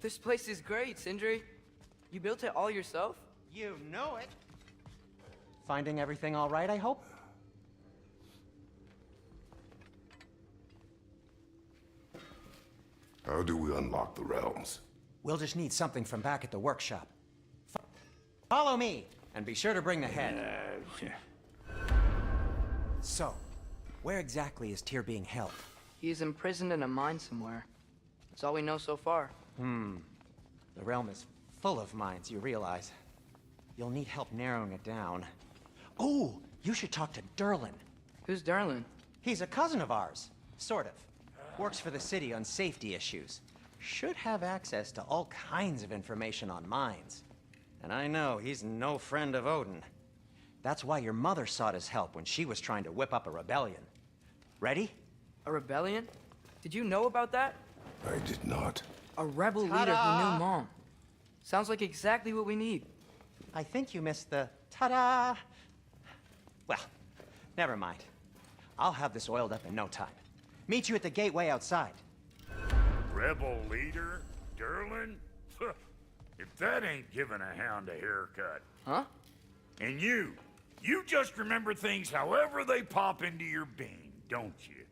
This place is great, Sindri. You built it all yourself? You know it. Finding everything all right, I hope? How do we unlock the realms? We'll just need something from back at the workshop. Follow me, and be sure to bring the head. So, where exactly is Tyr being held? He's imprisoned in a mine somewhere. That's all we know so far. The realm is full of mines, you realize. You'll need help narrowing it down. Oh, you should talk to Durlin. Who's Darlin? He's a cousin of ours, sort of. Works for the city on safety issues. Should have access to all kinds of information on mines. And I know he's no friend of Odin. That's why your mother sought his help when she was trying to whip up a rebellion. Ready? A rebellion? Did you know about that? I did not. A rebel leader who Ta-da! knew Mom. Sounds like exactly what we need. I think you missed the ta-da. Well, never mind. I'll have this oiled up in no time. Meet you at the gateway outside. Rebel leader? Durlin? If that ain't giving a hound a haircut. Huh? And you just remember things however they pop into your bean, don't you?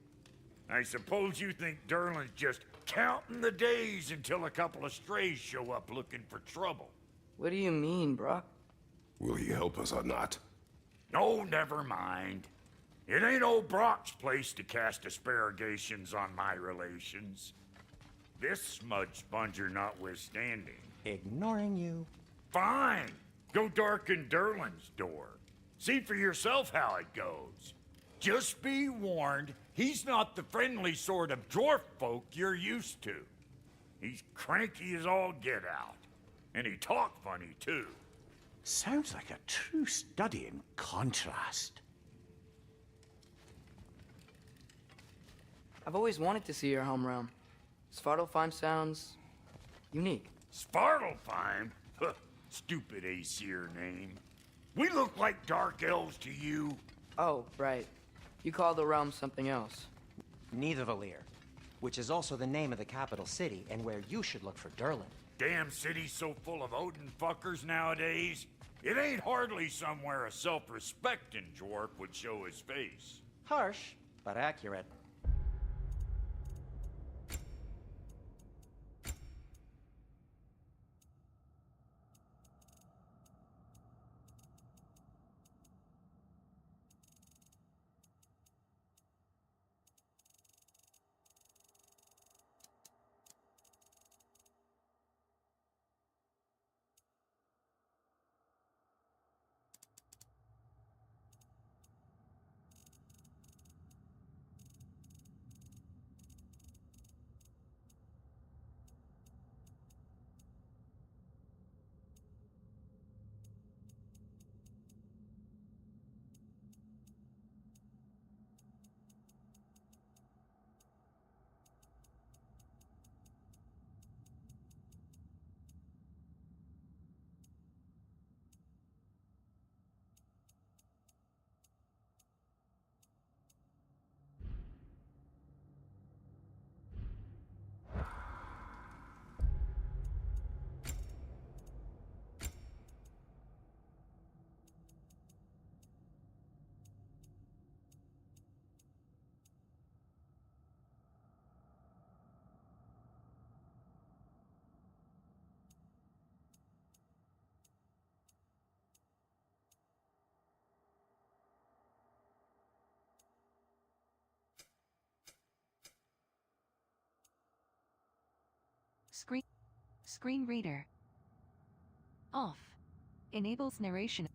I suppose you think Durlin's just counting the days until a couple of strays show up looking for trouble. What do you mean, Brock? Will he help us or not? Oh, never mind. It ain't old Brock's place to cast asparagations on my relations. This smudge sponger notwithstanding. Ignoring you. Fine. Go darken Durlin's door. See for yourself how it goes. Just be warned, he's not the friendly sort of dwarf folk you're used to. He's cranky as all get out. And he talk funny, too. Sounds like a true study in contrast. I've always wanted to see your home realm. Svartalfheim sounds unique. Svartalfheim? Huh, stupid Aesir name. We look like dark elves to you. Oh, right. You call the realm something else. Nidavellir, which is also the name of the capital city and where you should look for Durlin. Damn city's so full of Odin fuckers nowadays. It ain't hardly somewhere a self-respecting dwarf would show his face. Harsh, but accurate. Screen reader. Off. Enables narration.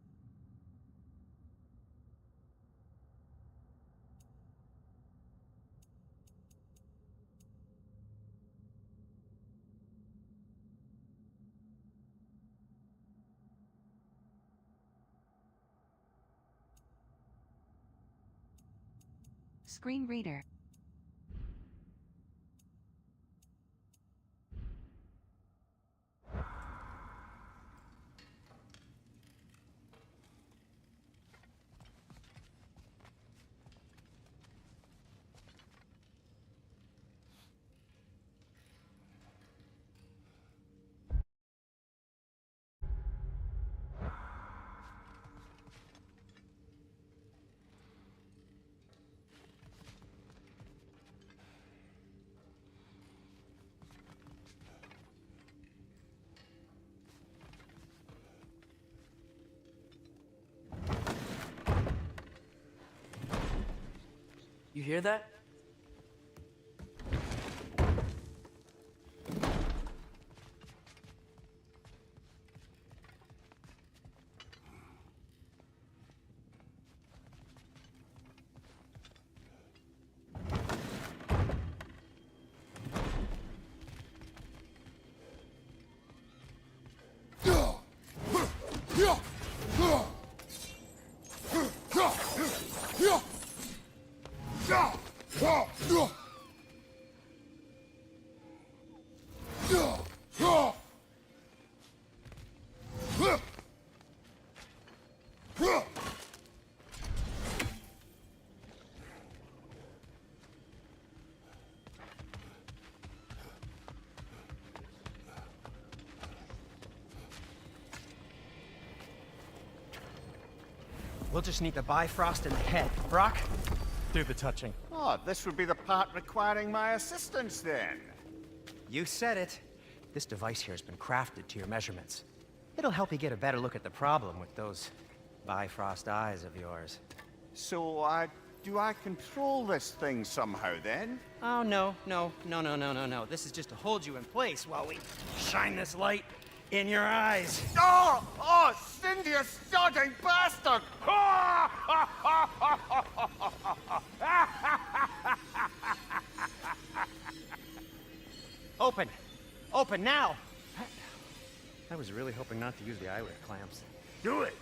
Screen reader. You hear that? We'll just need the Bifrost in the head. Brock, do the touching. Oh, this would be the part requiring my assistance then. You said it. This device here has been crafted to your measurements. It'll help you get a better look at the problem with those Bifrost eyes of yours. So, do I control this thing somehow then? Oh, no. This is just to hold you in place while we shine this light in your eyes. Oh! Oh, Cindy, you sodding bastard! Open! Open now! I was really hoping not to use the eyelid clamps. Do it!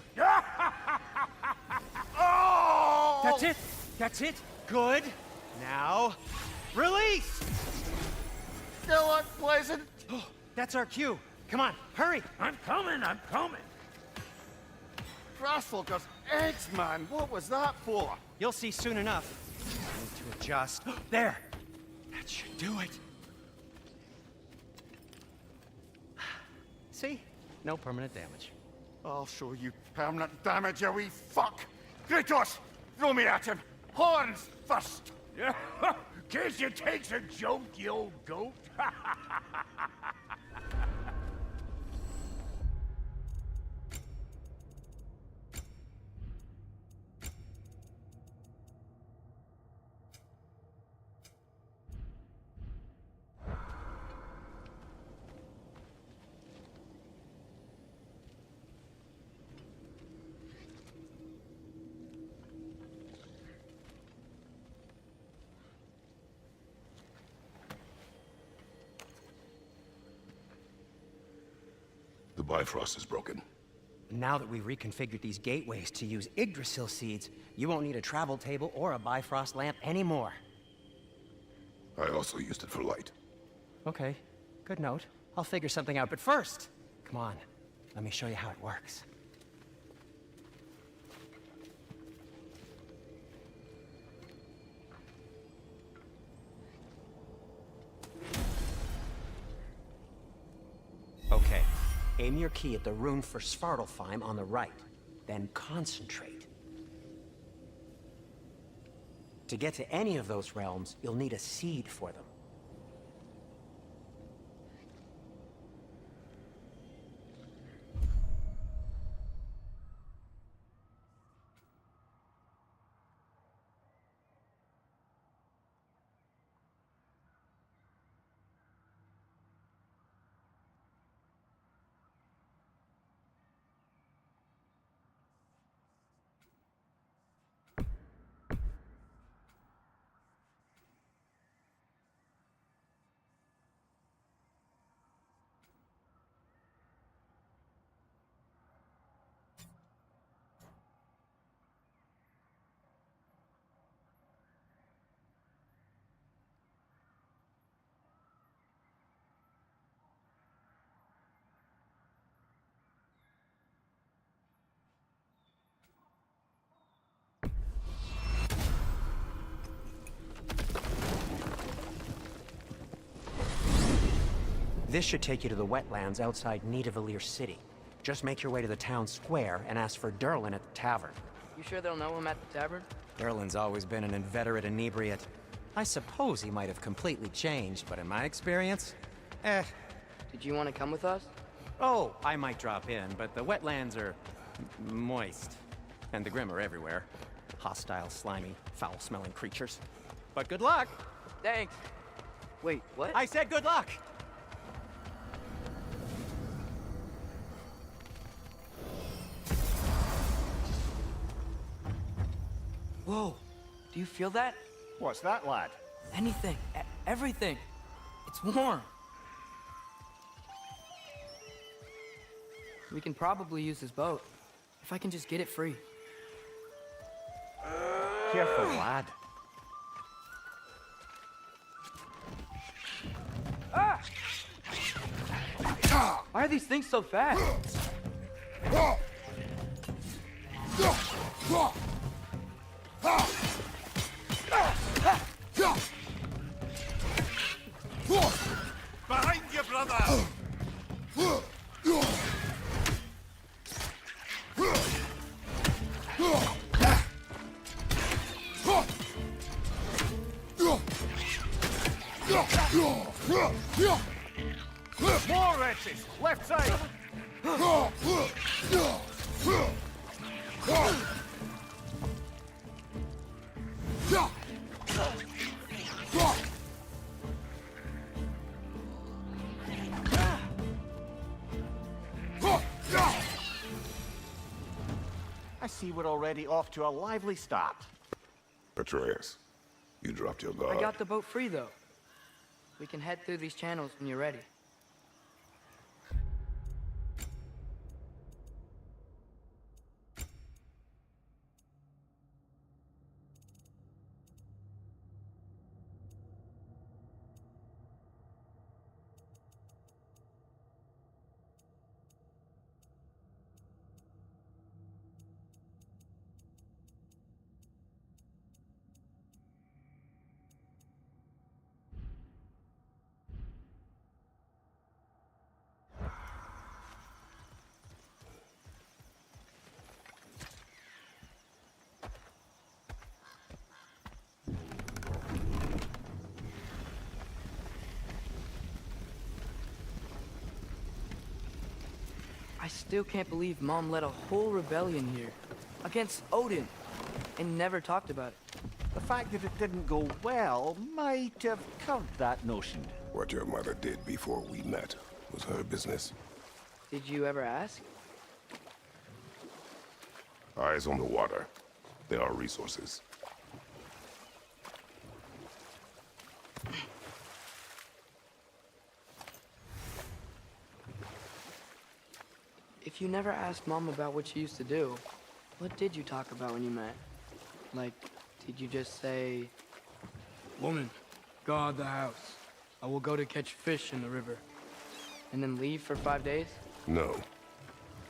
Oh! That's it! That's it! Good! Now, release! Still unpleasant. That's our cue. Come on, hurry! I'm coming, I'm coming. Grassfogger's eggs, man. What was that for? You'll see soon enough. I need to adjust. There! That should do it. See? No permanent damage. I'll show you permanent damage, you wee fuck. Kratos, throw me at him. Horns first. Yeah, case you takes a joke, you old goat. The Bifrost is broken. Now that we've reconfigured these gateways to use Yggdrasil seeds, you won't need a travel table or a Bifrost lamp anymore. I also used it for light. Okay, good note. I'll figure something out, but first, come on, let me show you how it works. Okay, aim your key at the rune for Svartalfheim on the right, then concentrate. To get to any of those realms, you'll need a seed for them. This should take you to the wetlands outside Nidavellir City. Just make your way to the town square and ask for Durlin at the tavern. You sure they'll know him at the tavern? Durlin's always been an inveterate inebriate. I suppose he might have completely changed, but in my experience, Did you want to come with us? Oh, I might drop in, but the wetlands are moist. And the Grim are everywhere. Hostile, slimy, foul-smelling creatures. But good luck. Thanks. Wait, what? I said good luck. Whoa. Do you feel that? What's that, lad? Anything. Everything. It's warm. We can probably use this boat. If I can just get it free. Careful, lad. Why are these things so fast? Behind you, brother! More wretches! Left side! I see we're already off to a lively start. Atreus, you dropped your guard. I got the boat free, though. We can head through these channels when you're ready. I still can't believe Mom led a whole rebellion here. Against Odin. And never talked about it. The fact that it didn't go well might have curbed that notion. What your mother did before we met was her business. Did you ever ask? Eyes on the water. There are resources. If you never asked Mom about what she used to do, what did you talk about when you met? Like, did you just say, "Woman, guard the house. I will go to catch fish in the river," and then leave for 5 days? No.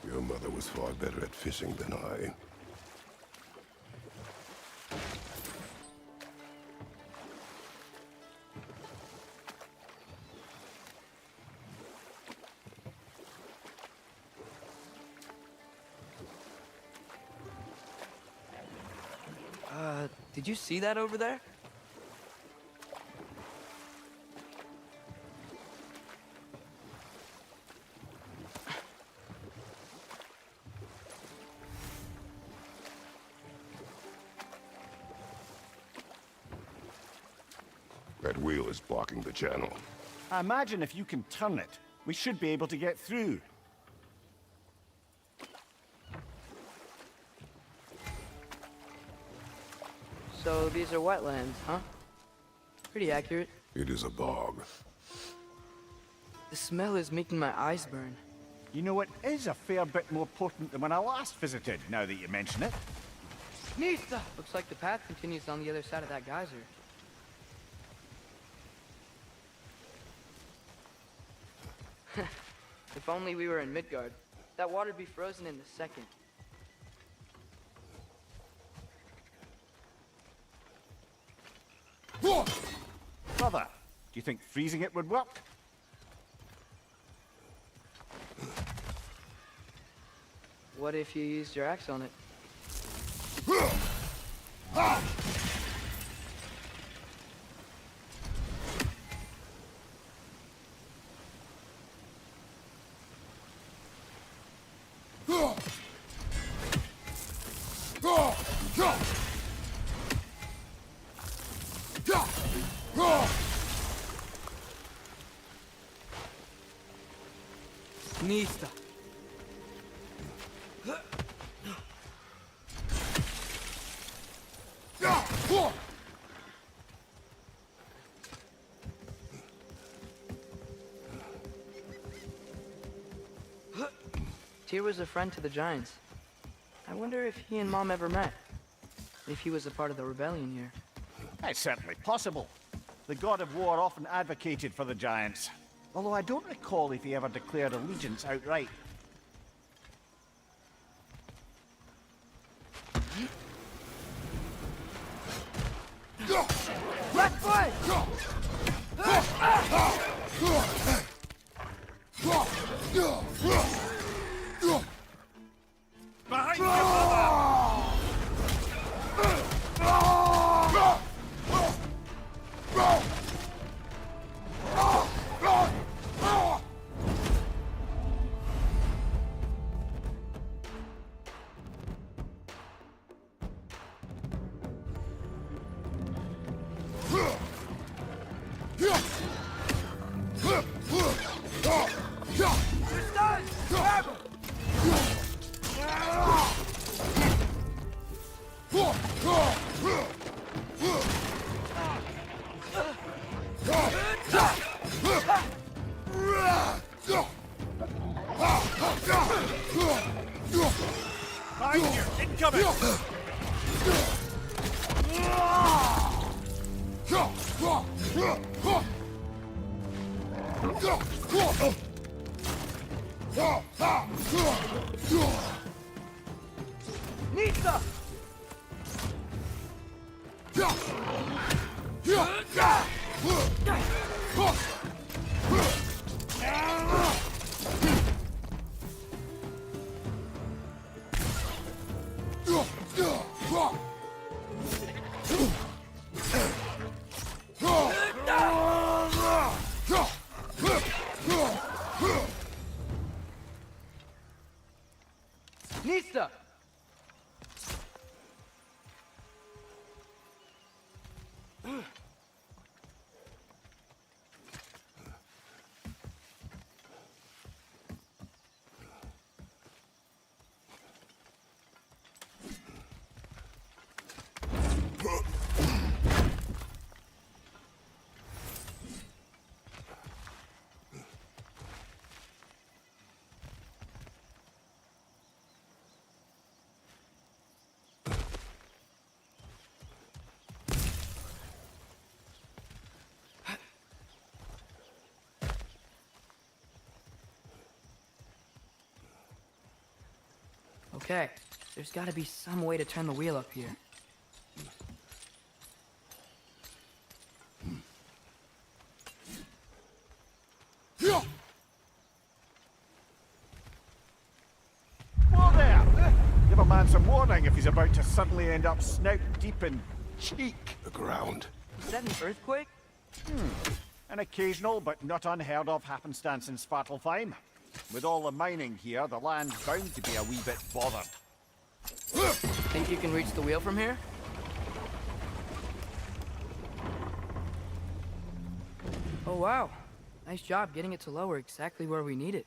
Your mother was far better at fishing than I. Did you see that over there? That wheel is blocking the channel. I imagine if you can turn it, we should be able to get through. So these are wetlands, huh? Pretty accurate. It is a bog. The smell is making my eyes burn. You know, it is a fair bit more potent than when I last visited, now that you mention it. Nista! Looks like the path continues on the other side of that geyser. If only we were in Midgard. That water'd be frozen in a second. Brother, do you think freezing it would work? What if you used your axe on it? Nista. Tyr was a friend to the Giants. I wonder if he and Mom ever met. If he was a part of the rebellion here. It's certainly possible. The god of war often advocated for the Giants. Although I don't recall if he ever declared allegiance outright. Left foot! Behind you, mother! Behind you! Incoming! Nista! Nista! Okay, there's gotta be some way to turn the wheel up here. Whoa there! Give a man some warning if he's about to suddenly end up snout deep in cheek. The ground. Is that an earthquake? An occasional but not unheard of happenstance in Svartalfheim. With all the mining here, the land's bound to be a wee bit bothered. Think you can reach the wheel from here? Oh wow, nice job getting it to lower exactly where we need it.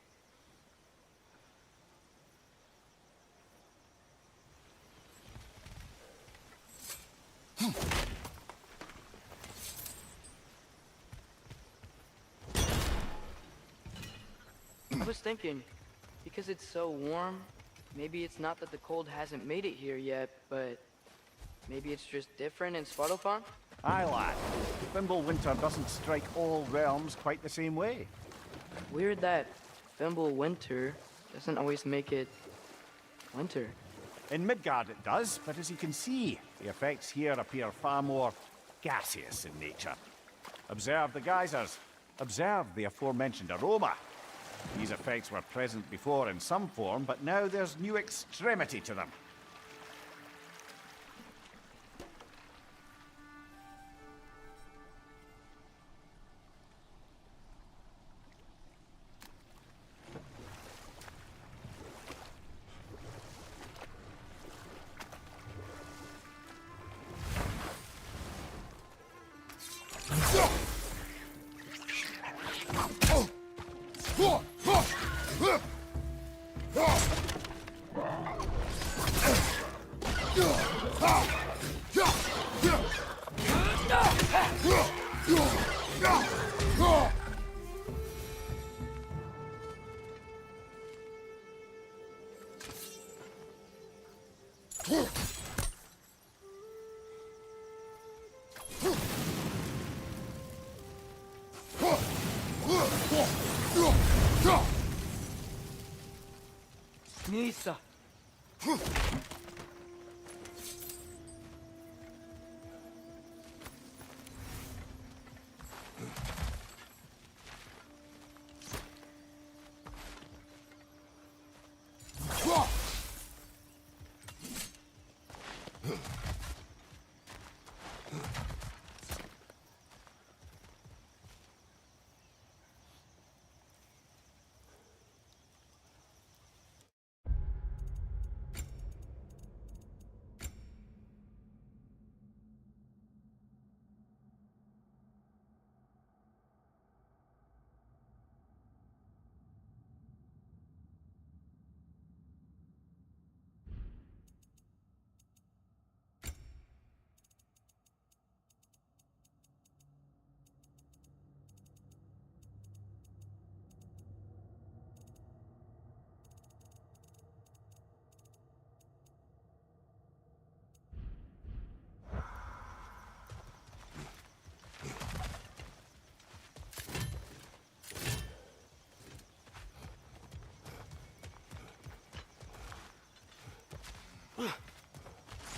I was thinking, because it's so warm, maybe it's not that the cold hasn't made it here yet, but maybe it's just different in Svartalfheim? Aye, lad. Winter doesn't strike all realms quite the same way. Weird that winter doesn't always make it winter. In Midgard it does, but as you can see, the effects here appear far more gaseous in nature. Observe the geysers. Observe the aforementioned aroma. These effects were present before in some form, but now there's new extremity to them. Nisa.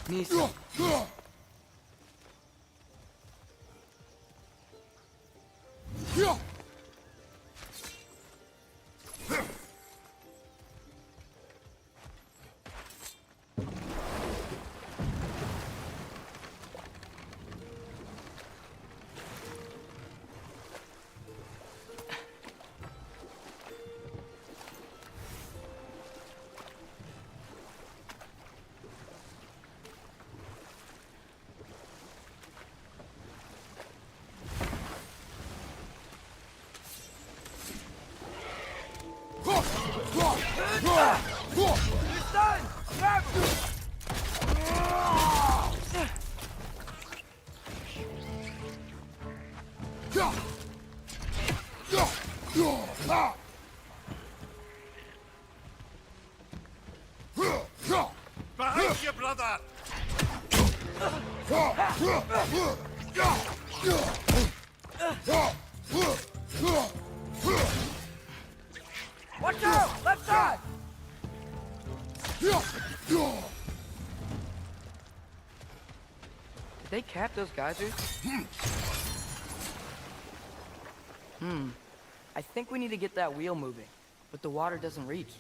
Nisa. Behind you, brother! Watch out! Left side! Did they cap those geysers? I think we need to get that wheel moving, but the water doesn't reach.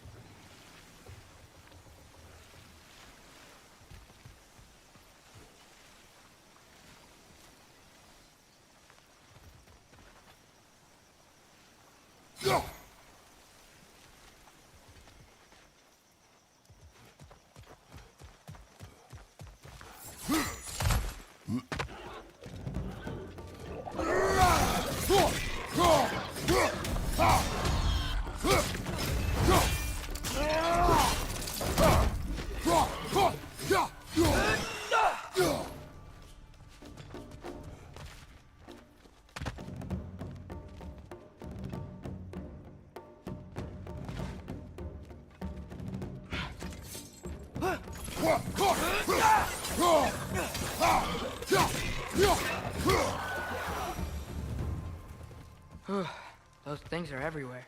Those things are everywhere.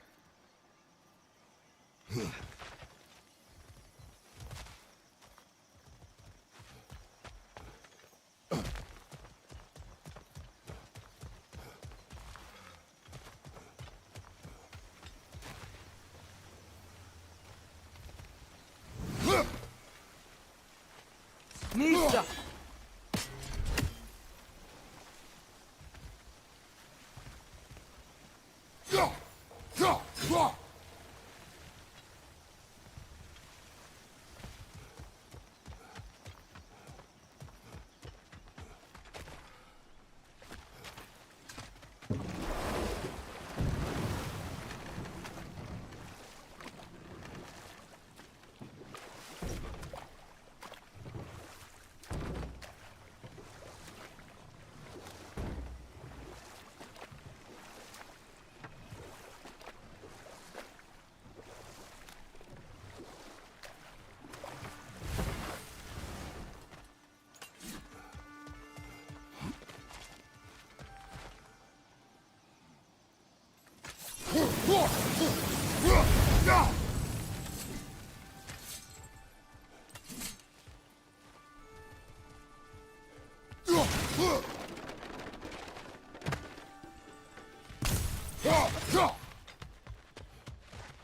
Nisa!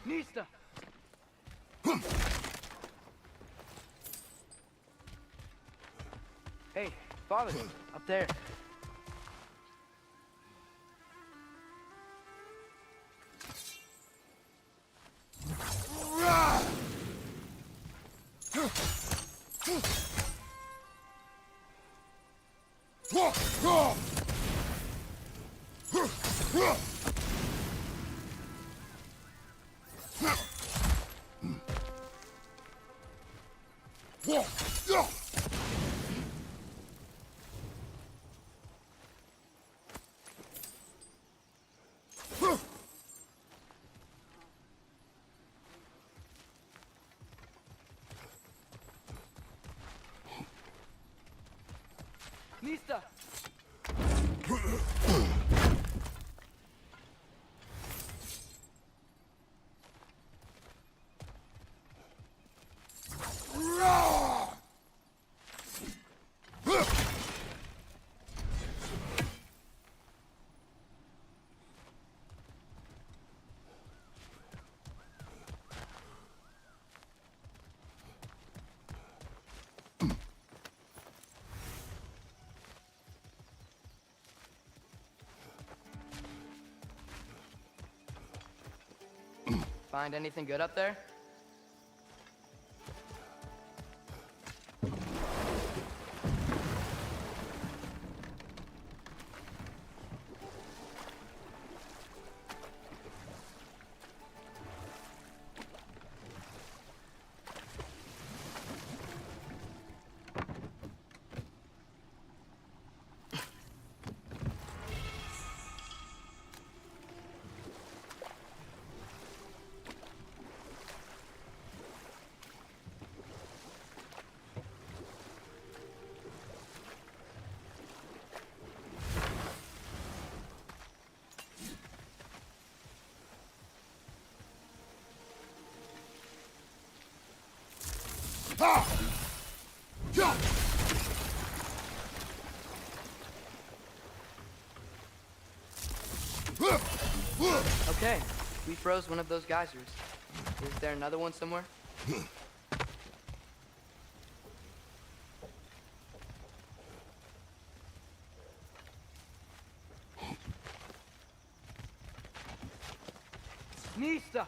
Nista! Hey, father, up there. Nista! Find anything good up there? Okay, we froze one of those geysers. Is there another one somewhere? Nista!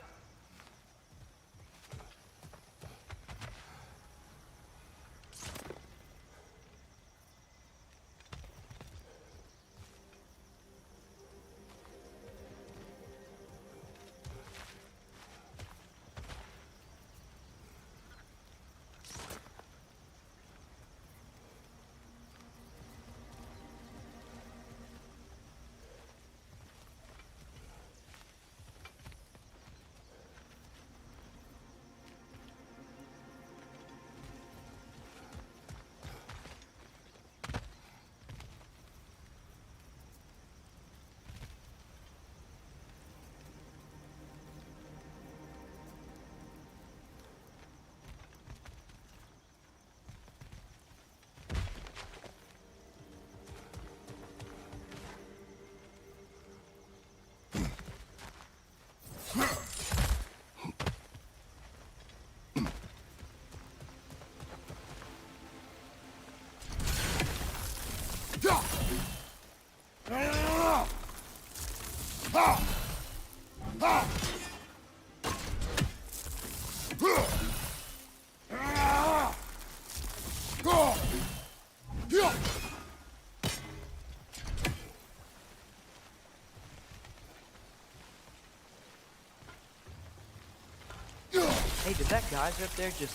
Hey, did that geyser up there just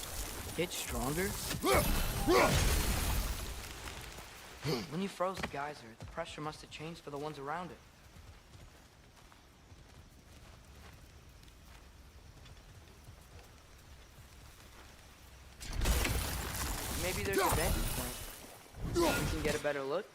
get stronger? When you froze the geyser, the pressure must have changed for the ones around it. Maybe there's a vantage point. We can get a better look.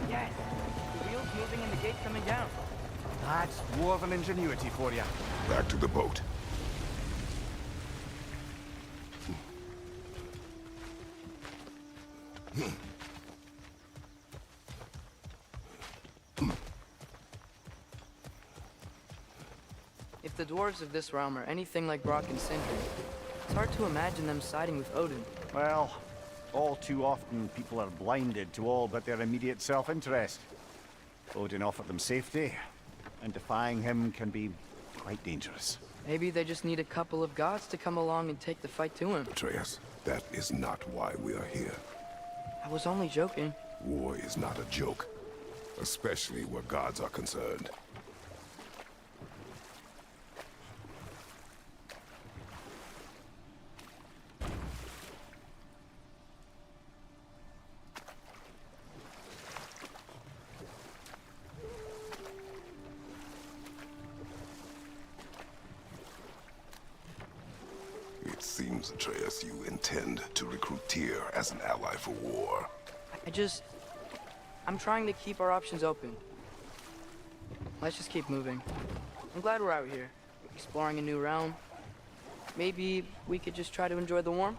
Yes! The wheel's moving and the gate coming down. That's dwarven ingenuity for you. Back to the boat. If the dwarves of this realm are anything like Brock and Sindri, it's hard to imagine them siding with Odin. Well, all too often people are blinded to all but their immediate self-interest. Odin offered them safety, and defying him can be quite dangerous. Maybe they just need a couple of gods to come along and take the fight to him. Atreus, that is not why we are here. I was only joking. War is not a joke, especially where gods are concerned. It seems, Atreus, you intend to recruit Tyr as an ally for war. I'm trying to keep our options open. Let's just keep moving. I'm glad we're out here, exploring a new realm. Maybe we could just try to enjoy the warmth?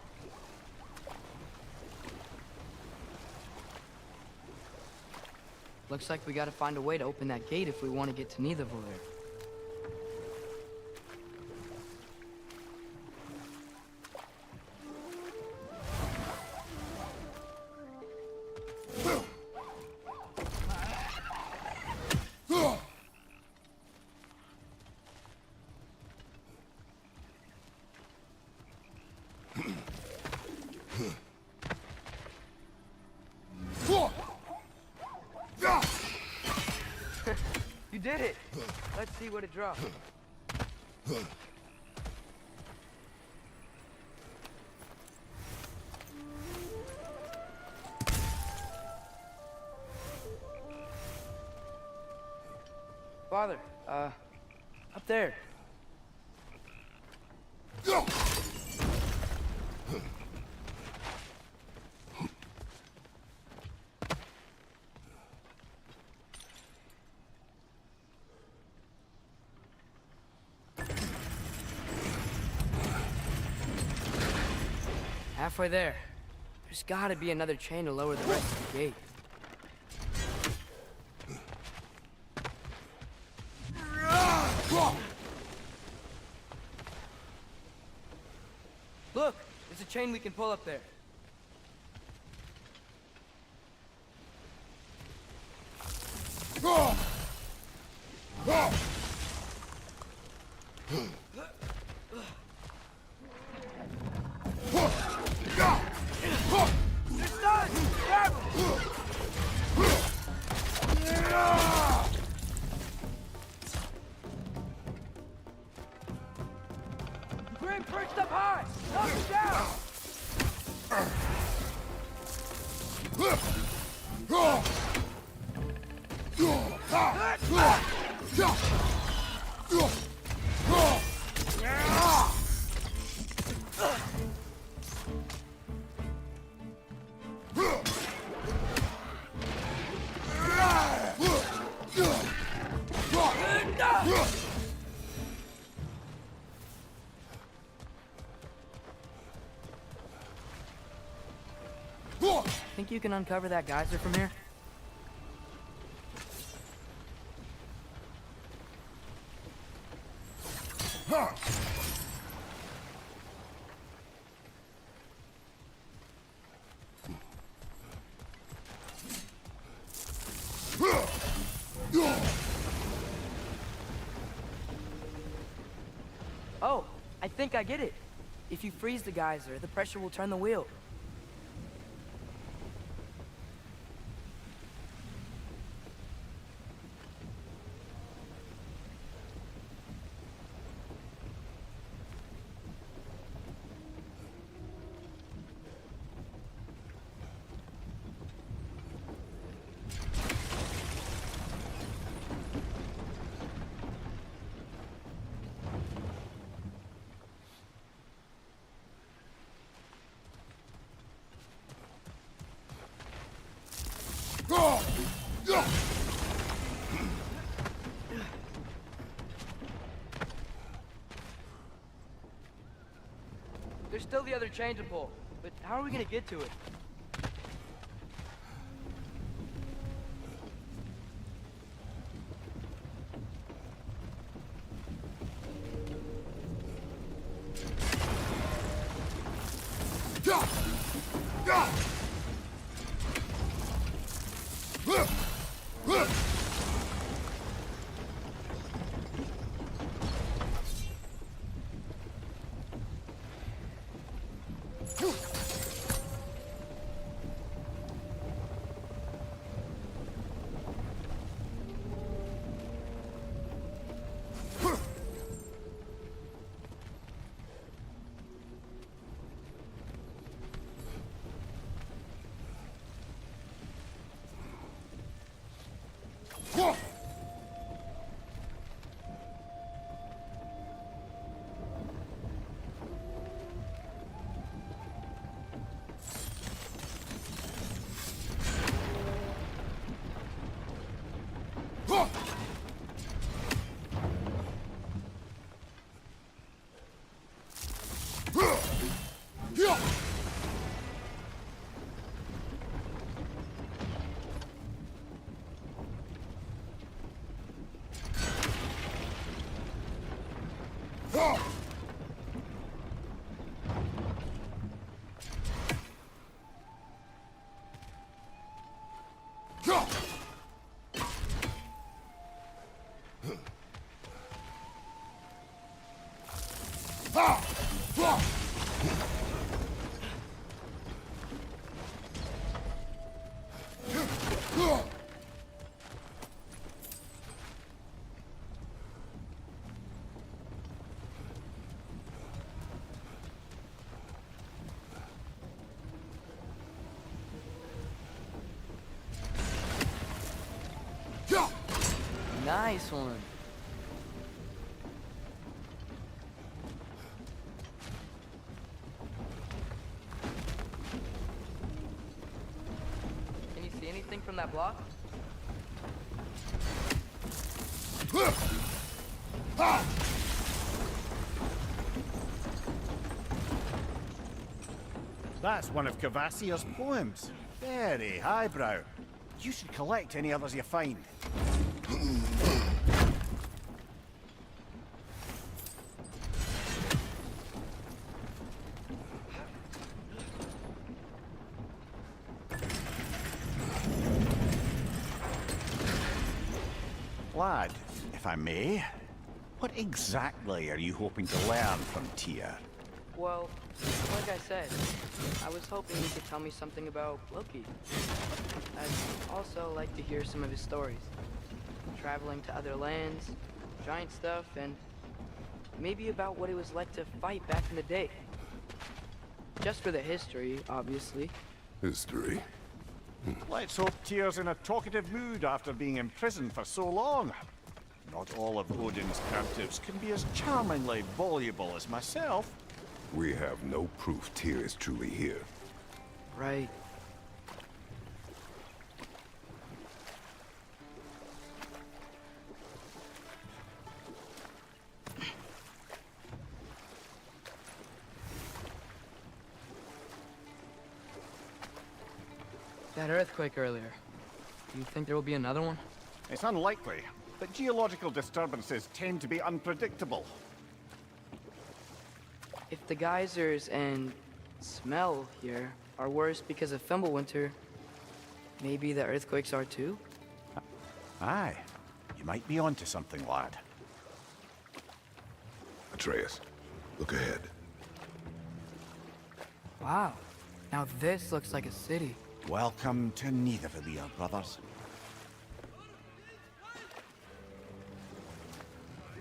Looks like we gotta find a way to open that gate if we want to get to Nidavellir. You did it! Let's see what it drops. Father, up there. Halfway there. There's gotta be another chain to lower the rest of the gate. Look! There's a chain we can pull up there. They're stunned! Grab 'em! Grim perched up high! Knock him down! Think you can uncover that geyser from here? Oh, I think I get it. If you freeze the geyser, the pressure will turn the wheel. other chain to pull, but how are we gonna get to it? Nice one. Can you see anything from that block? That's one of Cavassier's poems. Very highbrow. You should collect any others you find. Lad, if I may, what exactly are you hoping to learn from Tyr? Well, like I said, I was hoping you could tell me something about Loki. I'd also like to hear some of his stories. Traveling to other lands, giant stuff, and maybe about what it was like to fight back in the day. Just for the history, obviously. History. Let's hope Tyr's in a talkative mood after being imprisoned for so long. Not all of Odin's captives can be as charmingly voluble as myself. We have no proof Tyr is truly here. Right. That earthquake earlier. Do you think there will be another one? It's unlikely, but geological disturbances tend to be unpredictable. If the geysers and smell here are worse because of Fimbulwinter, maybe the earthquakes are too? Aye, you might be onto something, lad. Atreus, look ahead. Wow. Now this looks like a city. Welcome to Nidavellir, brothers.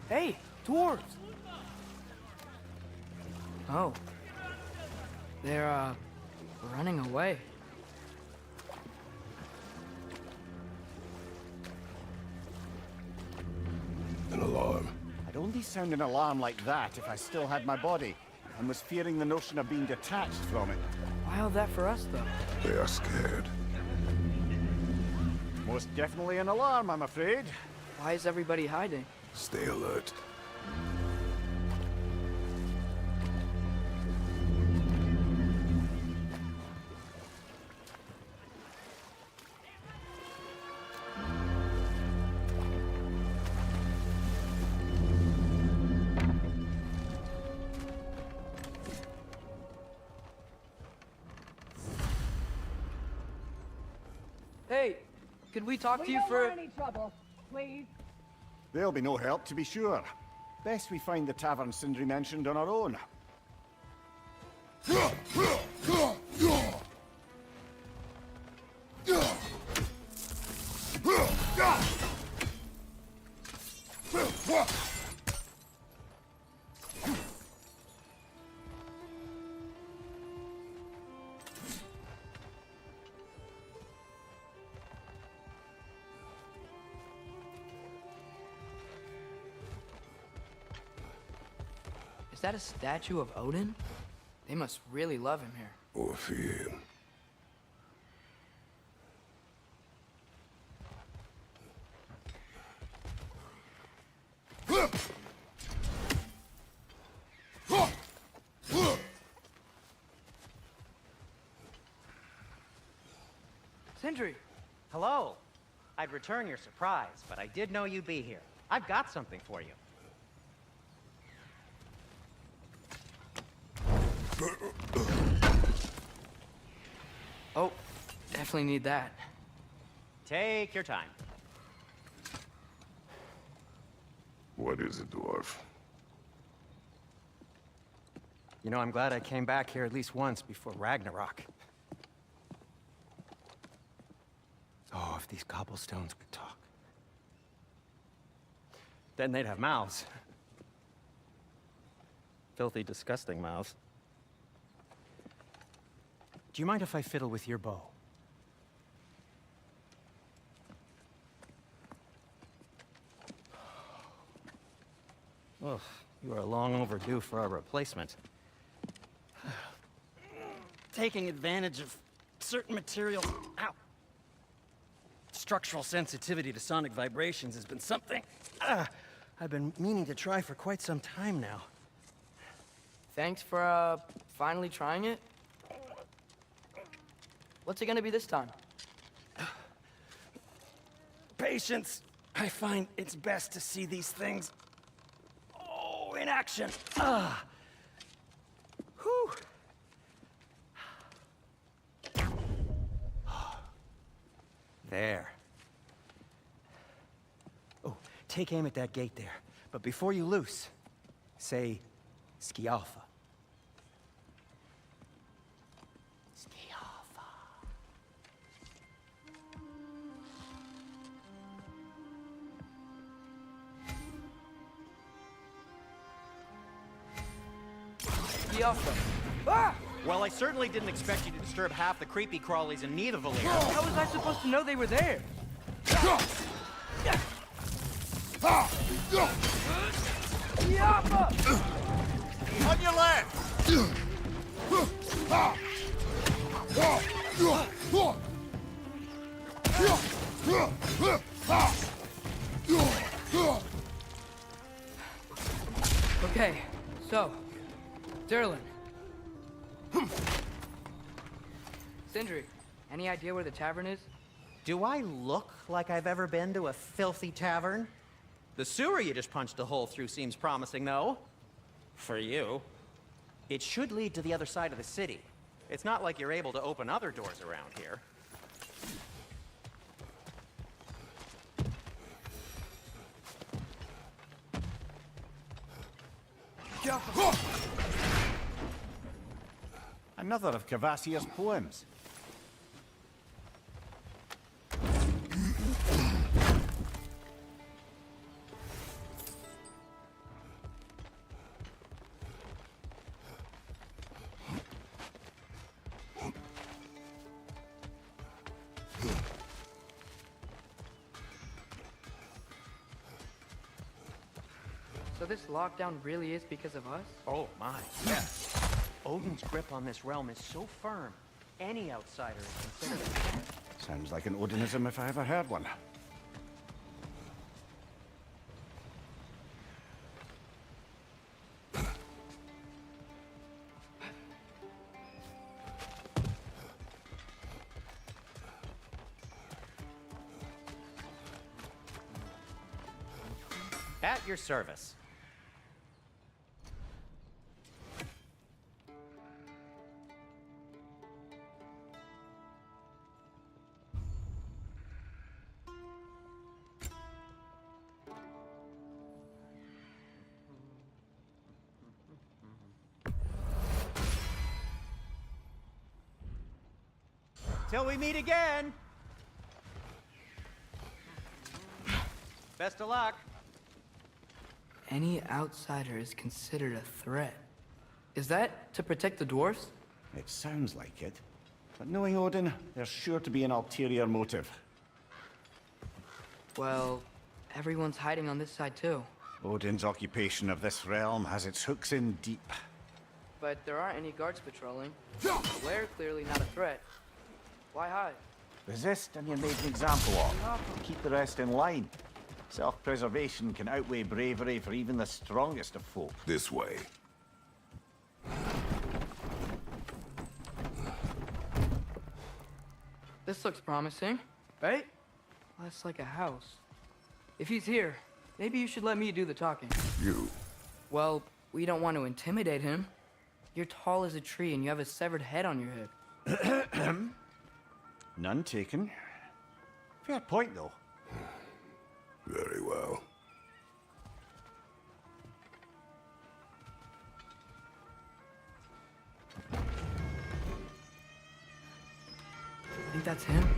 Hey, dwarves! Oh. They're, running away. An alarm. I'd only sound an alarm like that if I still had my body, and was fearing the notion of being detached from it. Wild that for us, though. They are scared. Most definitely an alarm, I'm afraid. Why is everybody hiding? Stay alert. Hey, could we talk to We you don't for... want any trouble, please. There'll be no help, to be sure. Best we find the tavern Sindri mentioned on our own. Is that a statue of Odin? They must really love him here. Or fear him. Sindri! Hello. I'd return your surprise, but I did know you'd be here. I've got something for you. Oh, definitely need that. Take your time. What is it, dwarf? You know, I'm glad I came back here at least once before Ragnarok. Oh, if these cobblestones could talk. Then they'd have mouths. Filthy, disgusting mouths. Do you mind if I fiddle with your bow? Ugh, you are long overdue for a replacement. Taking advantage of certain materials. Ow! Structural sensitivity to sonic vibrations has been something I've been meaning to try for quite some time now. Thanks for, finally trying it. What's it gonna be this time? Patience. I find it's best to see these things, in action. Whew. There. Oh, take aim at that gate there. But before you loose, say, Skialfa. Skialfa. Skialfa. Ah! Well, I certainly didn't expect you to disturb half the creepy crawlies in Nidavellir. How was I supposed to know they were there? Skialfa! On your left! Okay, so, Durlin. Sindri, any idea where the tavern is? Do I look like I've ever been to a filthy tavern? The sewer you just punched a hole through seems promising, though. For you. It should lead to the other side of the city. It's not like you're able to open other doors around here. Another of Kvasir's poems. So this lockdown really is because of us? Oh my, yes. Odin's grip on this realm is so firm, any outsider is considered a threat. Sounds like an Odinism if I ever heard one. At your service. Till we meet again. Best of luck. Any outsider is considered a threat. Is that to protect the dwarves? It sounds like it. But knowing Odin, there's sure to be an ulterior motive. Well, everyone's hiding on this side too. Odin's occupation of this realm has its hooks in deep. But there aren't any guards patrolling. We're clearly not a threat. Why hide? Resist and you're made an example of. Keep the rest in line. Self-preservation can outweigh bravery for even the strongest of folk. This way. This looks promising, right? Less like a house. If he's here, maybe you should let me do the talking. You. Well, we don't want to intimidate him. You're tall as a tree and you have a severed head on your head. None taken. Fair point, though. Very well. Think that's him?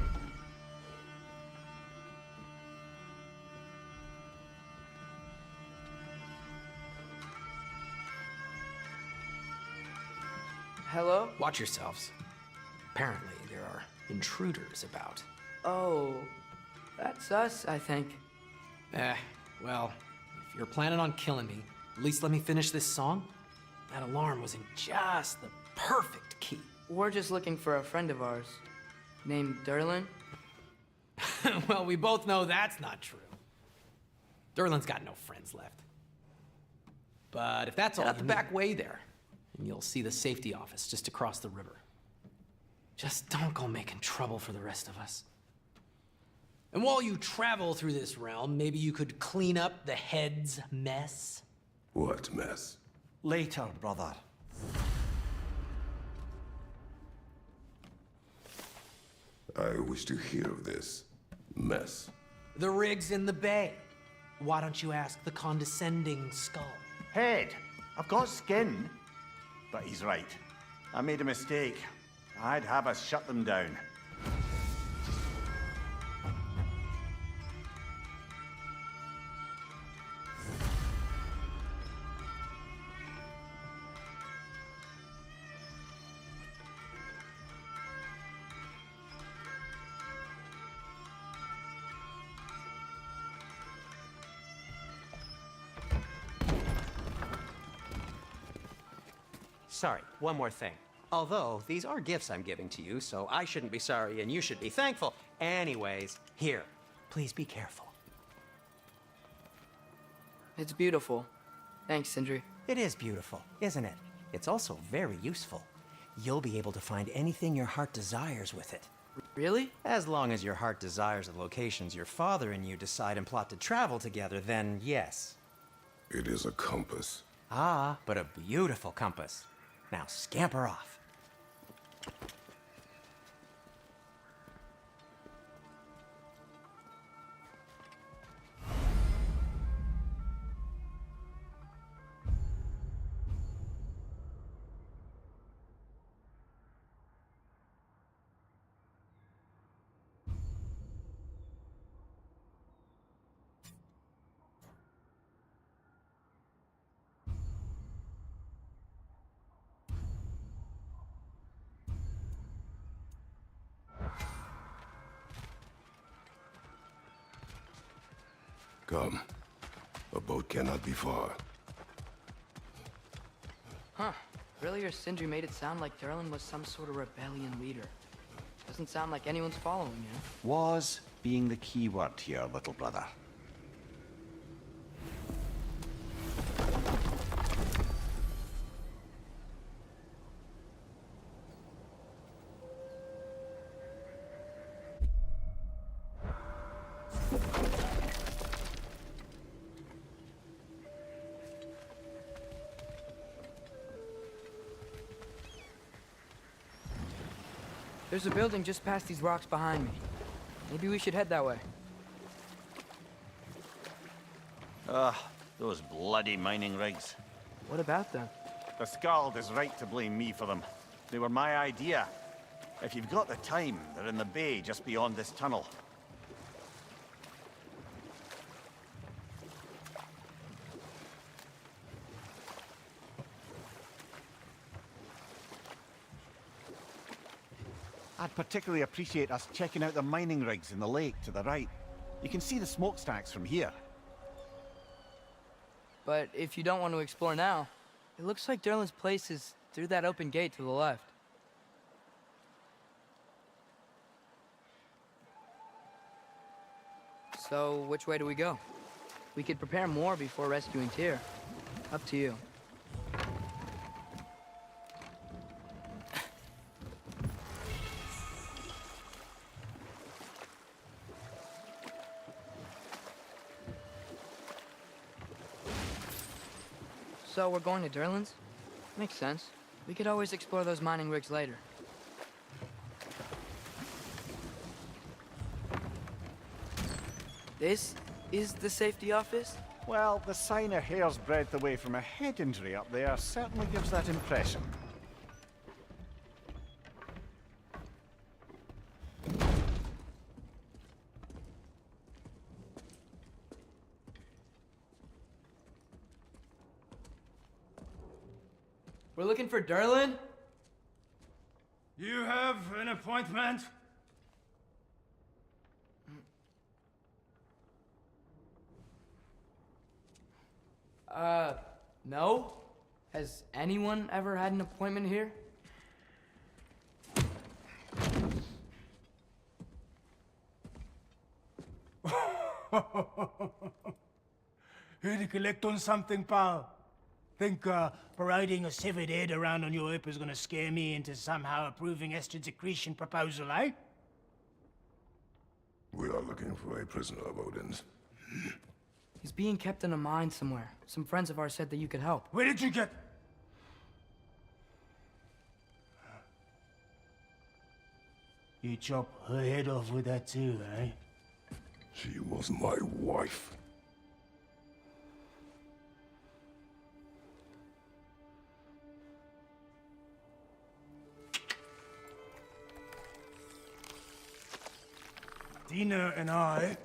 Hello? Watch yourselves. Apparently, there are intruders about. Oh, that's us, I think. Well, if you're planning on killing me, at least let me finish this song. That alarm was in just the perfect key. We're just looking for a friend of ours, named Derlin. Well, we both know that's not true. Derlin's got no friends left. But if that's all, out the back way there, and you'll see the safety office just across the river. Just don't go making trouble for the rest of us. And while you travel through this realm, maybe you could clean up the head's mess? What mess? Later, brother. I wish to hear of this mess. The rig's in the bay. Why don't you ask the condescending skull? Head, I've got skin. But he's right. I made a mistake. I'd have us shut them down. Sorry, one more thing. Although, these are gifts I'm giving to you, so I shouldn't be sorry and you should be thankful. Anyways, here, please be careful. It's beautiful. Thanks, Sindri. It is beautiful, isn't it? It's also very useful. You'll be able to find anything your heart desires with it. Really? As long as your heart desires the locations your father and you decide and plot to travel together, then yes. It is a compass. Ah, but a beautiful compass. Now scamper off. Come. A boat cannot be far. Huh. Earlier, Sindri made it sound like Derlin was some sort of rebellion leader. Doesn't sound like anyone's following him. Was being the key word here, little brother. There's a building just past these rocks behind me. Maybe we should head that way. Those bloody mining rigs. What about them? The Skald is right to blame me for them. They were my idea. If you've got the time, they're in the bay just beyond this tunnel. I'd particularly appreciate us checking out the mining rigs in the lake to the right. You can see the smokestacks from here. But if you don't want to explore now, it looks like Derlin's place is through that open gate to the left. So, which way do we go? We could prepare more before rescuing Tyr. Up to you. So we're going to Derlin's? Makes sense. We could always explore those mining rigs later. This is the safety office? Well, the sign a hair's breadth away from a head injury up there certainly gives that impression. We're looking for Derlin? You have an appointment? No? Has anyone ever had an appointment here? Here to collect on something, pal? Think parading a severed head around on your hip is gonna scare me into somehow approving estrogen secretion proposal, eh? We are looking for a prisoner of Odin's. He's being kept in a mine somewhere. Some friends of ours said that you could help. Where did you get... You chop her head off with that too, eh? She was my wife. Dina and I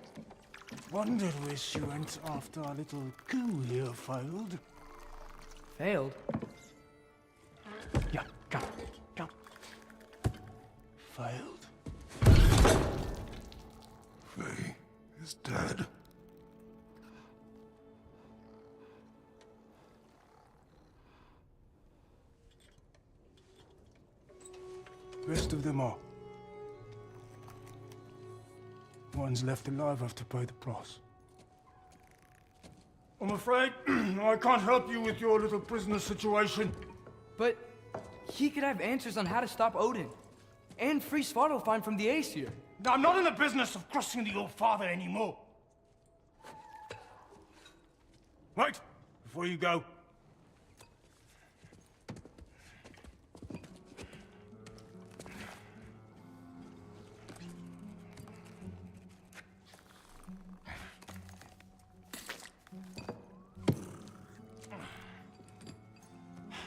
wondered where she went after our little coup here failed. Failed? Yeah, come, come. Failed? Faye is dead. Rest of them are. One's left alive have to pay the price. I'm afraid I can't help you with your little prisoner situation. But he could have answers on how to stop Odin. And free Svartalfheim from the Aesir. I'm not in the business of crossing the old father anymore. Wait, before you go.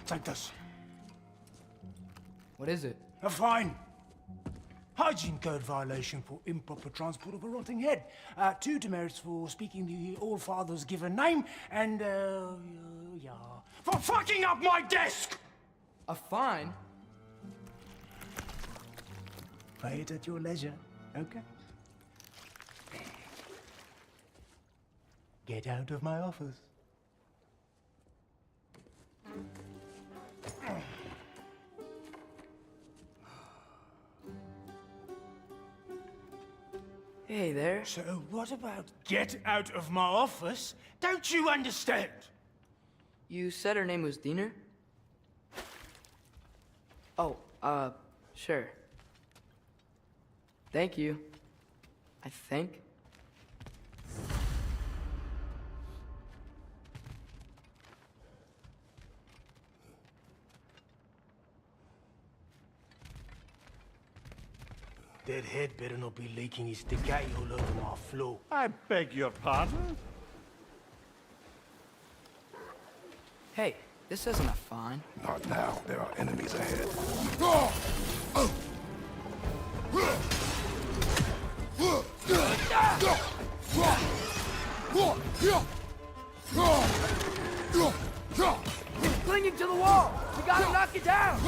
Take this. What is it? A fine. Hygiene code violation for improper transport of a rotting head. 2 demerits for speaking the All-Father's given name, and, yeah, for fucking up my desk! A fine? Pay it at your leisure, okay? Get out of my office. Hey there. So what about get out of my office? Don't you understand? You said her name was Diener? Oh, sure. Thank you. I think. That head better not be leaking his decay all over my floor. I beg your pardon? Hey, this isn't a fine. Not now. There are enemies ahead. It's clinging to the wall! We gotta knock it down!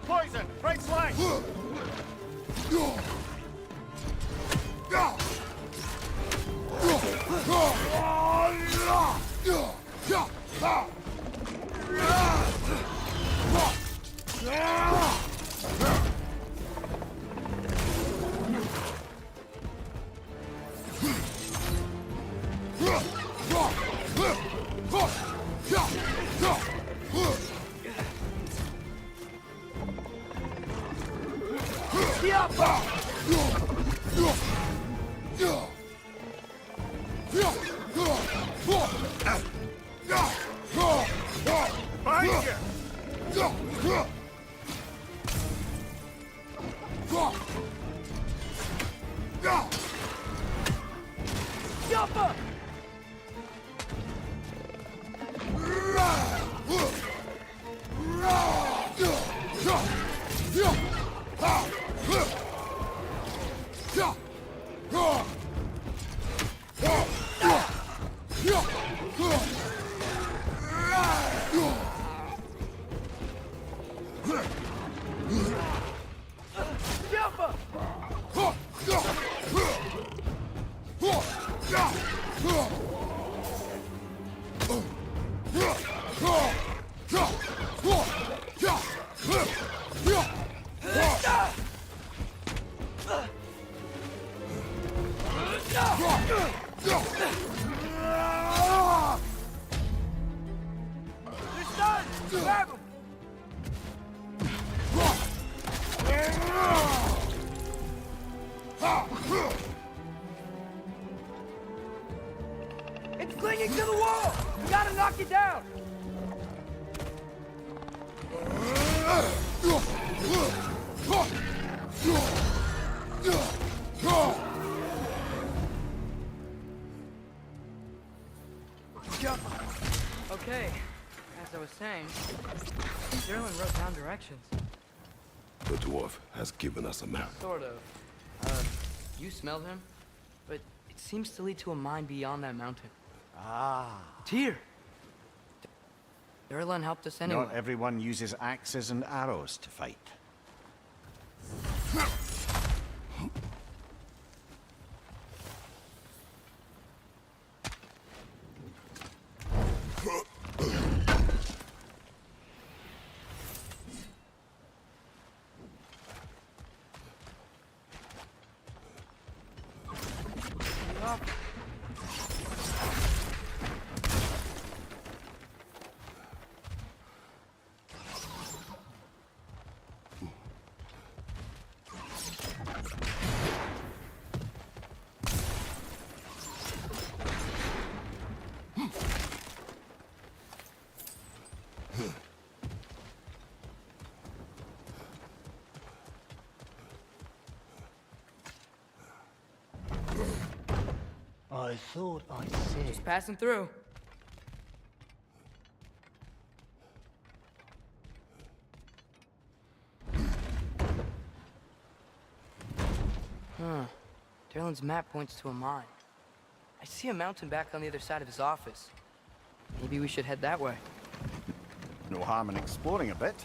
Poison! Right flank! It's clinging to the wall! We gotta knock it down! Okay, as I was saying, Sterling wrote down directions. The dwarf has given us a map. Sort of. You smelled him, but it seems to lead to a mine beyond that mountain. Ah. Tyr! Sterling helped us anyway. Not everyone uses axes and arrows to fight. I thought I said. Just passing through. Huh. Darlin's map points to a mine. I see a mountain back on the other side of his office. Maybe we should head that way. No harm in exploring a bit.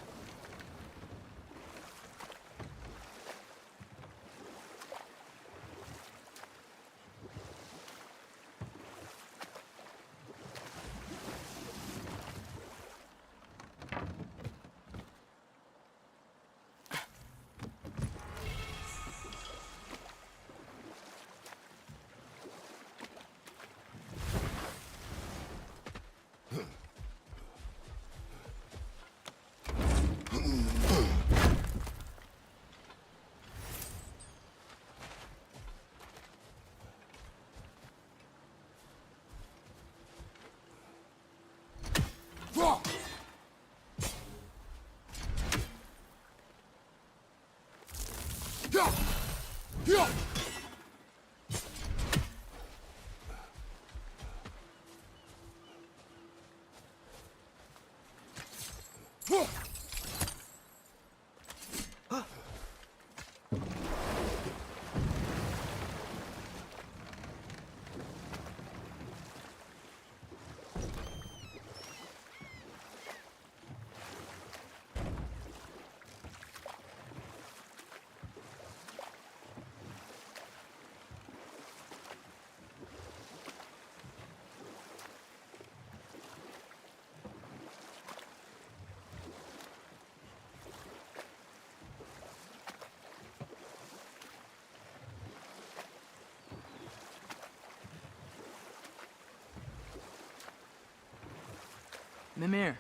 Mimir,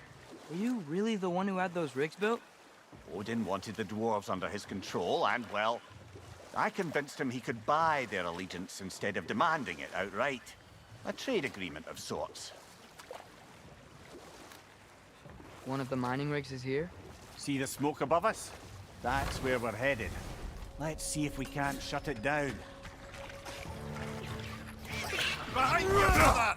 were you really the one who had those rigs built? Odin wanted the dwarves under his control, and, well, I convinced him he could buy their allegiance instead of demanding it outright. A trade agreement of sorts. One of the mining rigs is here? See the smoke above us? That's where we're headed. Let's see if we can't shut it down. Behind you, brother!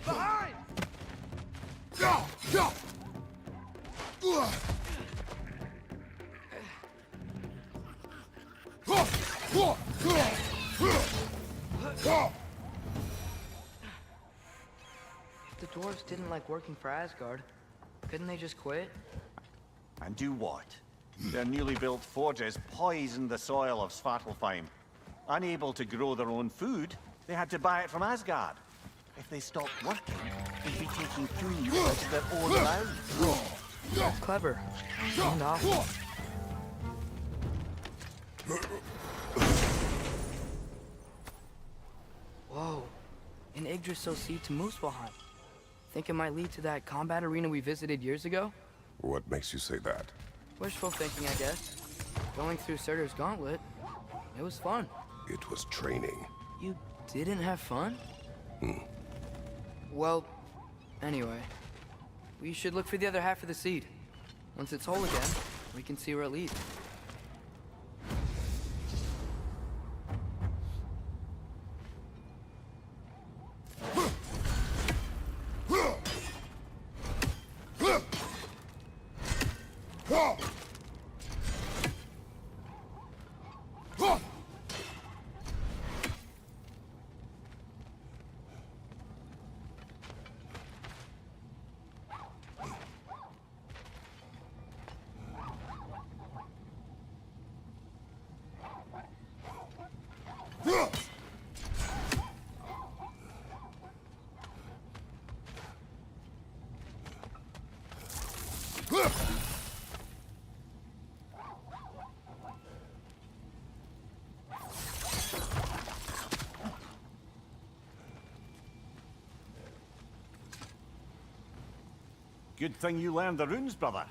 Behind! If the dwarves didn't like working for Asgard, couldn't they just quit? And do what? Their newly built forges poisoned the soil of Svartalfheim. Unable to grow their own food, they had to buy it from Asgard. If they stopped working, they'd be taking food into their own land. That's clever. And awful. Whoa. An Yggdrasil seed to Muspelheim. Think it might lead to that combat arena we visited years ago? What makes you say that? Wishful thinking, I guess. Going through Surtur's gauntlet, it was fun. It was training. You didn't have fun? Well, anyway. We should look for the other half of the seed. Once it's whole again, we can see where it leads. Good thing you learned the runes, brother.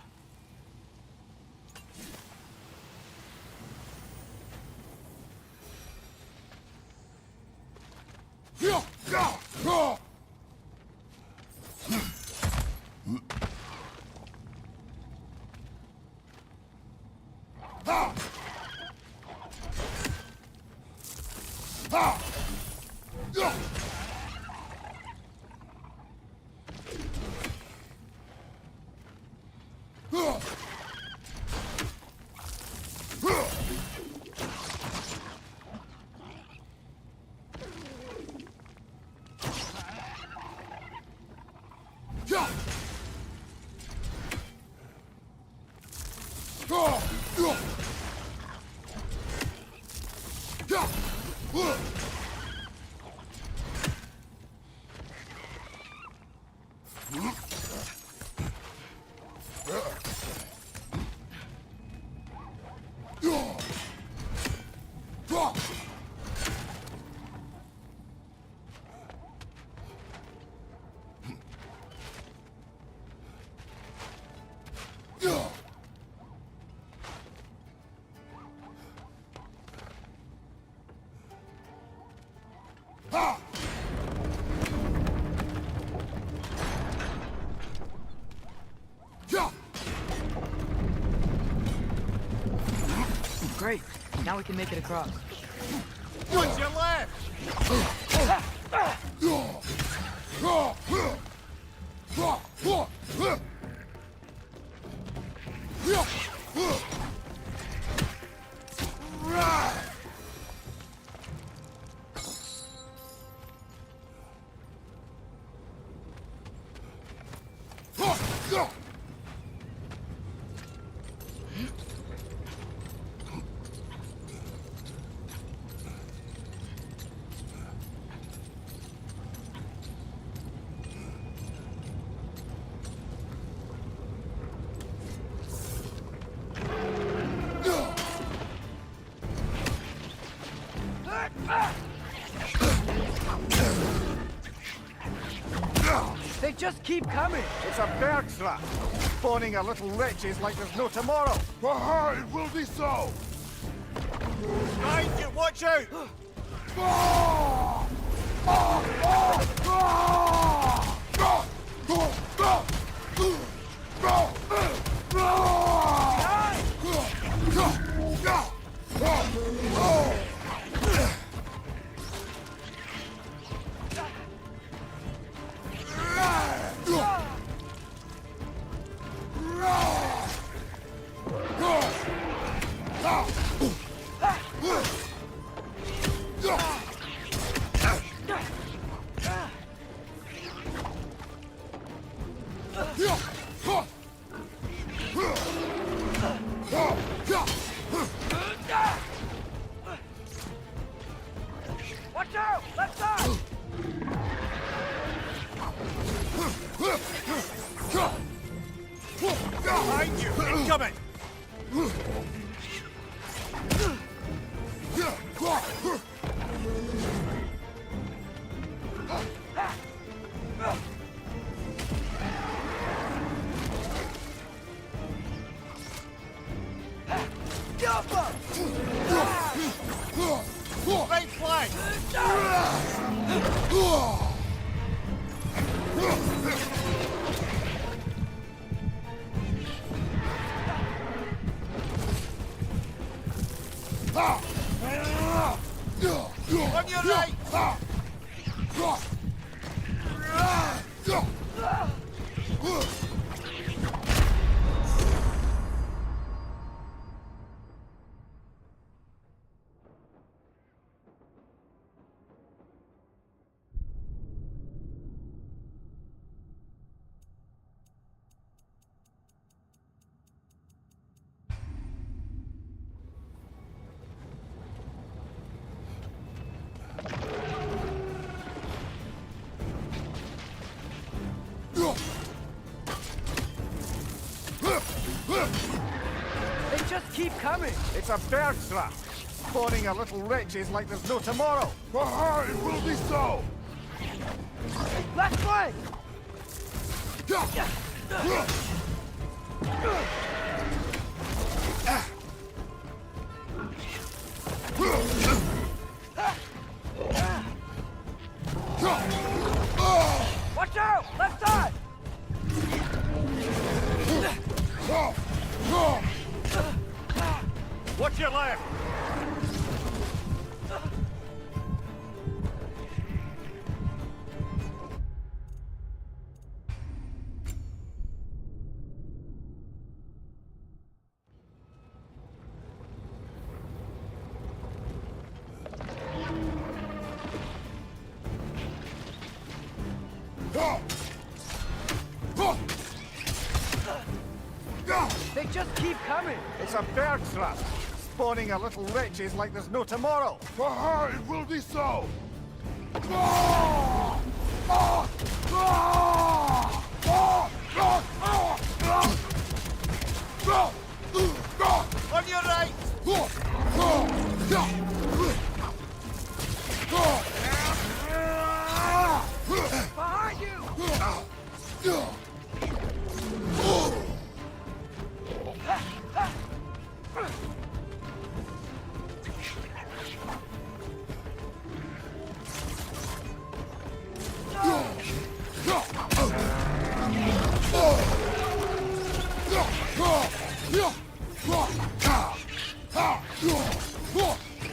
Great. Now we can make it across. What's your left? They just keep coming. It's a bird trap. Spawning a little wretches like there's no tomorrow. It will be so! Behind you, watch out! Watch out! Left side! Behind you, incoming! Right flank! On your right! They just keep coming. It's a bird trap. Spawning a little wretches like there's no tomorrow. It will be so! Left flank! Watch out! Left side! Watch your left! They just keep coming. It's a bird trap. Spawning a little wretches like there's no tomorrow. It will be so! On your right! Behind you!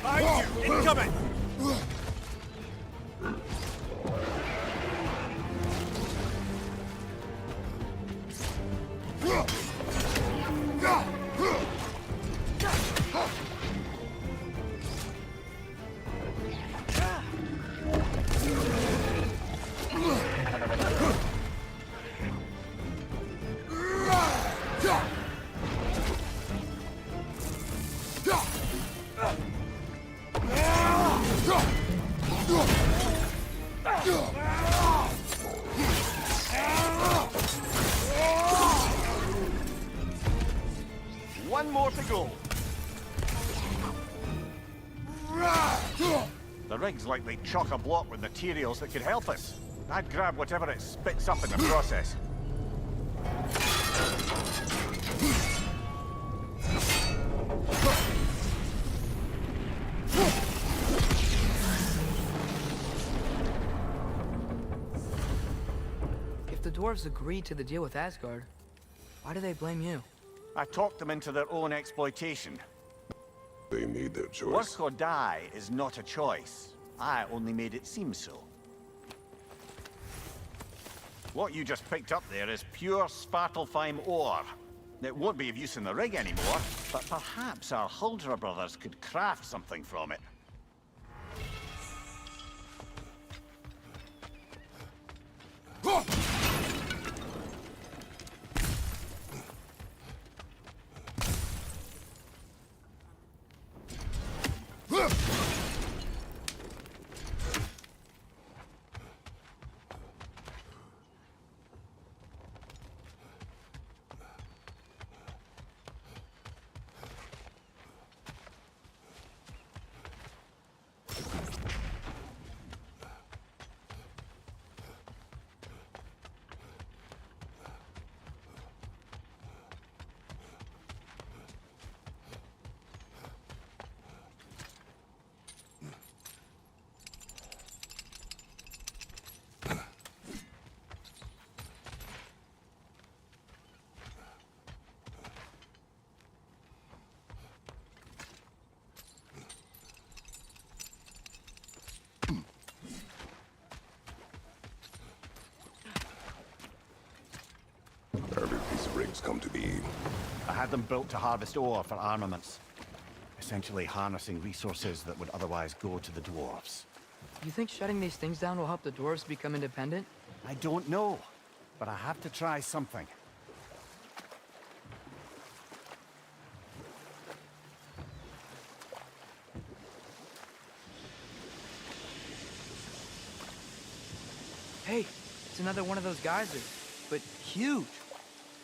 Behind you, incoming! One more to go. The rig's likely chock-a-block with materials that could help us. I'd grab whatever it spits up in the process. If the dwarves agreed to the deal with Asgard, why do they blame you? I talked them into their own exploitation. They made their choice. Work or die is not a choice. I only made it seem so. What you just picked up there is pure Svartalfheim ore. It won't be of use in the rig anymore, but perhaps our Huldra brothers could craft something from it. How did these rigs come to be? I had them built to harvest ore for armaments. Essentially harnessing resources that would otherwise go to the dwarves. You think shutting these things down will help the dwarves become independent? I don't know, but I have to try something. Hey, it's another one of those geysers, but huge.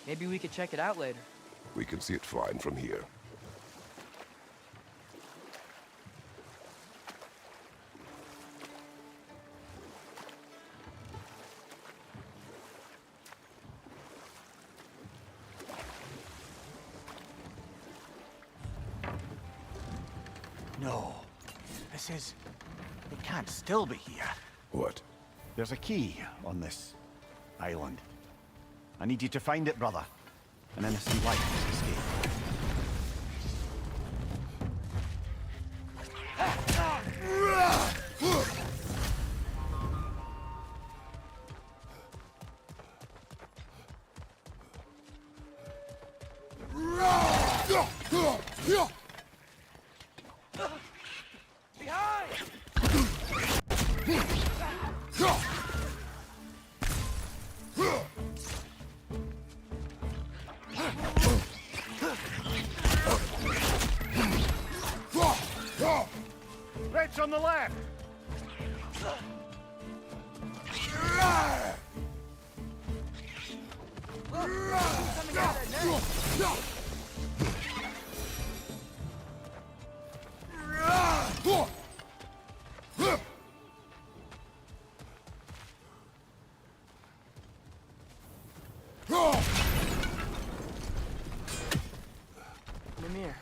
Maybe we could check it out later. We can see it fine from here. No. This is... It can't still be here. What? There's a key on this island. I need you to find it, brother. An innocent life must escape. Red's on the left! Mimir,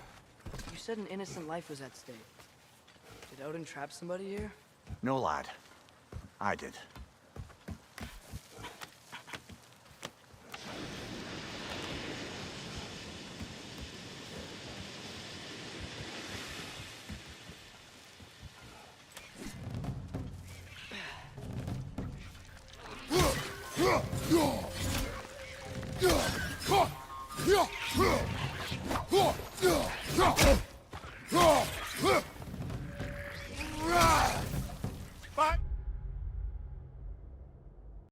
you said an innocent life was at stake. Did Odin trap somebody here? No, lad. I did.